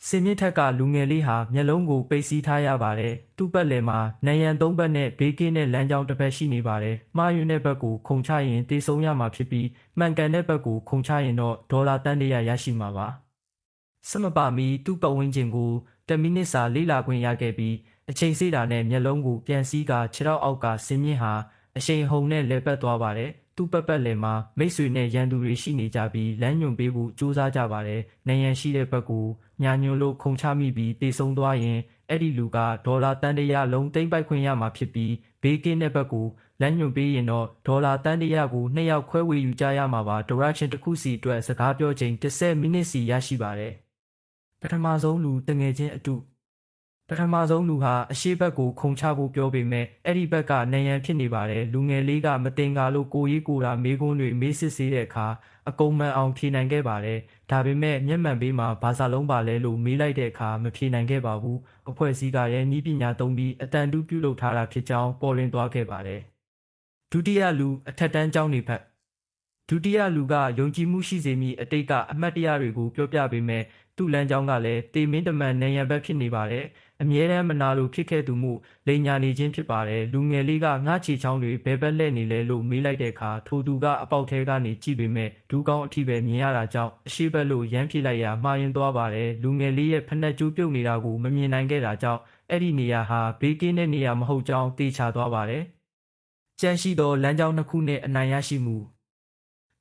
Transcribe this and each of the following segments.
စင်မြင့်ထက်ကလူငယ်လေးဟာမျက်လုံးကိုပိတ်စီးထားရပါတယ်။သူ့ပတ်လည်မှာနံရံသုံးဘက်နဲ့ဘေးကင်းတဲ့လမ်းကြောင်းတစ်ဖက်ရှိနေပါတယ်။မှားယွင်းတဲ့ဘက်ကိုခုန်ချရင်တေဆုံးရမှာဖြစ်ပြီးမှန်ကန်တဲ့ဘက်ကိုခုန်ချရင်တော့ဒေါ်လာတန်း100ရရှိမှာပါ။စမပါမီသူ့ပတ်ဝန်းကျင်ကို10မိနစ်စာလေ့လာခွင့်ရခဲ့ပြီးအချိန်စေးတာနဲ့မျက်လုံးကိုပြန်စည်းကခြေထောက်အောက်ကစင်မြင့်ဟာအရှိန်ဟုန်နဲ့လဲပတ်သွားပါတယ်။သူ့ပတ်လည်မှာမိတ်ဆွေနဲ့ရန်သူတွေရှိနေကြပြီးလမ်းညွှန်ပေးဖို့ကြိုးစားကြပါတယ်။နံရံရှိတဲ့ဘက်ကိုညာညွှန်လို့ခုန်ချမိပြီးတေဆုံးသွားရင်အဲ့ဒီလူကဒေါ်လာတန်း100လုံးသိမ်းပိုက်ခွင့်ရမှာဖြစ်ပြီးဘေးကင်းတဲ့ဘက်ကိုလမ်းညွှန်ပေးရင်တော့ဒေါ်လာတန်း100ကို2ယောက်ခွဲဝေယူကြရမှာပါ။ direction တစ်ခုစီအတွက်စကားပြောချိန်10မိနစ်စီရရှိပါတယ်။ပထမဆုံးလူတငယ်ချင်းအတူပထမဆုံးလူဟာအရှိဘက်ကိုခုန်ချဖို့ပြောပေမဲ့အဲ့ဒီဘက်ကနံရံဖြစ်နေပါတယ်လူငယ်လေးကမတင်ကားလို့ကိုရေးကိုတာမေးခွန်းတွေမေးစစ်ဆေးတဲ့အခါအကုန်မှန်အောင်ဖြေနိုင်ခဲ့ပါတယ်ဒါပေမဲ့မျက်မှန်ပေးမှာဘာသာလုံးပါလဲလို့မေးလိုက်တဲ့အခါမဖြေနိုင်ခဲ့ပါဘူးအဖွဲ့အစည်းကရဲ့ဤပညာသုံးပြီးအတန်တူးပြုလုပ်ထားတာဖြစ်ကြောင်းပေါ်လွင်သွားခဲ့ပါတယ်ဒုတိယလူအထက်တန်းကျောင်းနေဖက်ဒုတိယလူကယုံကြည်မှုရှိစေမည့်အတိတ်ကအမှတ်တရတွေကိုပြောပြပေးမယ်သူ့လမ်းကြောင်းကလည်းတေမင်းတမန်နေရန်ဘက်ဖြစ်နေပါတယ်အမြဲတမ်းမနာလိုဖြစ်ခဲ့သူမှုလိန်ညာနေခြင်းဖြစ်ပါတယ်လူငယ်လေးကငှချီချောင်းတွေဘယ်ဘက်လဲနေလဲလို့မေးလိုက်တဲ့အခါထိုသူကအပေါက်ထဲကနေကြည့်ပေမဲ့ဒူးကောင်းအထိပဲမြင်ရတာကြောင့်အရှိဘက်လို့ရမ်းပြလိုက်ရာမှားယွင်းသွားပါတယ်လူငယ်လေးရဲ့ဖက်နှက်ကျိုးပြုတ်နေတာကိုမမြင်နိုင်ခဲ့တာကြောင့်အဲ့ဒီနေရာဟာဘေးကင်းတဲ့နေရာမဟုတ်ကြောင်းသိချသွားပါတယ်ကြန့်ရှိသောလမ်းကြောင်းနှစ်ခုနဲ့အနိုင်ရရှိမှု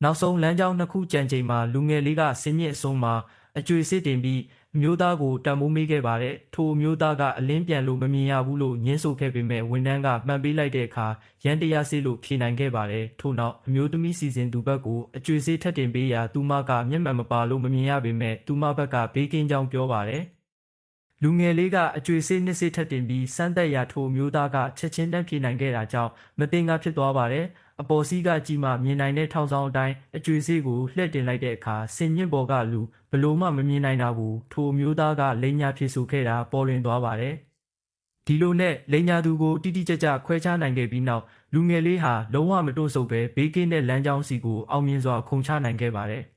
နောက်ဆုံးလမ်းကြောင်းနှစ်ခုကြံချိန်မှာလူငယ်လေးကစင်မြင့်အစုံမှာအကျွေစစ်တင်ပြီးအမျိုးသားကိုတံမိုးမေးခဲ့ပါတယ်ထိုအမျိုးသားကအလင်းပြန်လို့မမြင်ရဘူးလို့ညှင်းဆိုခဲ့ပေမဲ့ဝန်ထမ်းကမှန်ပေးလိုက်တဲ့အခါရန်တရားစစ်လို့ဖြေနိုင်ခဲ့ပါတယ်ထို့နောက်အမျိုးသမီးစီစဉ်သူဘက်ကိုအကျွေစစ်ထပ်တင်ပေးရာသူမကမျက်မှန်မပါလို့မမြင်ရပေမဲ့သူမဘက်ကဘေးကင်းကြောင်းပြောပါတယ်လူငယ်လေးကအကျွေစစ်နှစ်စစ်ထပ်တင်ပြီးစမ်းသက်ရာထိုအမျိုးသားကချက်ချင်းတန်းဖြေနိုင်ခဲ့တာကြောင့်မတင်ကားဖြစ်သွားပါတယ်အပေါ်စီးကကြည့်မှမြင်နိုင်တဲ့ထောင်ဆောင်အတိုင်းအကျွေစေးကိုလှည့်တင်လိုက်တဲ့အခါစင်မြင့်ပေါ်ကလူဘလို့မှမမြင်နိုင်တာကိုထိုအမျိုးသားကလိန်ညာဖြစ်ဆိုခဲ့တာပေါ်လွင်သွားပါတယ်။ဒီလိုနဲ့လိန်ညာသူကိုတိတိကျကျခွဲခြားနိုင်ခဲ့ပြီးနောက်လူငယ်လေးဟာလုံးဝမတွန့်ဆုတ်ပဲဘေးကင်းတဲ့လမ်းကြောင်းစီကိုအောင်မြင်စွာခုန်ချနိုင်ခဲ့ပါတယ်။